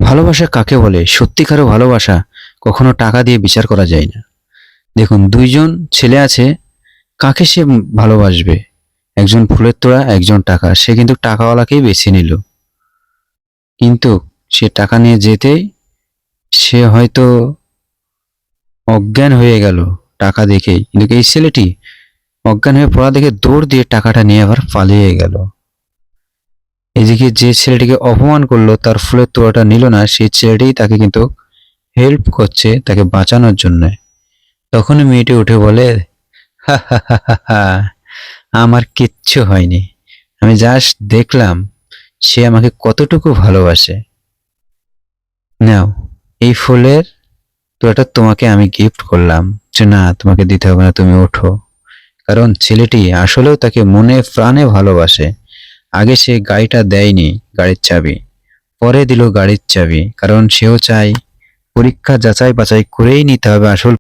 ভালোবাসা কাকে বলে? সত্যিকারের ভালোবাসা কখনো টাকা দিয়ে বিচার করা যায় না। দেখুন, ২ জন ছেলে আছে, কাকে সে ভালোবাসবে? একজন ফুলের তোড়া, একজন টাকা। সে কিন্তু টাকাওয়ালাকেই বেছে নিল। কিন্তু সে টাকা নিয়ে যেতেই সে হয়তো অজ্ঞান হয়ে গেল টাকা দেখেই। কিন্তু এই ছেলেটি অজ্ঞান হয়ে পড়া দেখে দৌড় দিয়ে টাকাটা নিয়ে আবার পালিয়ে গেল। এদিকে যে ছেলেটিকে অপমান করলো, তার ফুলের তোড়াটা নিল না, সেই ছেলেটিই তাকে কিন্তু হেল্প করছে তাকে বাঁচানোর জন্য। তখনই মেয়েটি উঠে বলে, হা হা হা হা হা, আমার কিচ্ছু হয়নি, আমি জাস্ট দেখলাম সে আমাকে কতটুকু ভালোবাসে। নাও, এই ফুলের তোড়াটা তোমাকে আমি গিফট করলাম। যে না, তোমাকে দিতে হবে না, তুমি ওঠো। কারণ ছেলেটি আসলেও তাকে মনে প্রাণে ভালোবাসে। আগে সে গাড়িটা দেয়নি, গাড়ির চাবি পরে দিল গাড়ির চাবি, কারণ সেও চায় পরীক্ষা যাচাই বাছাই করেই নিতে হবে আসল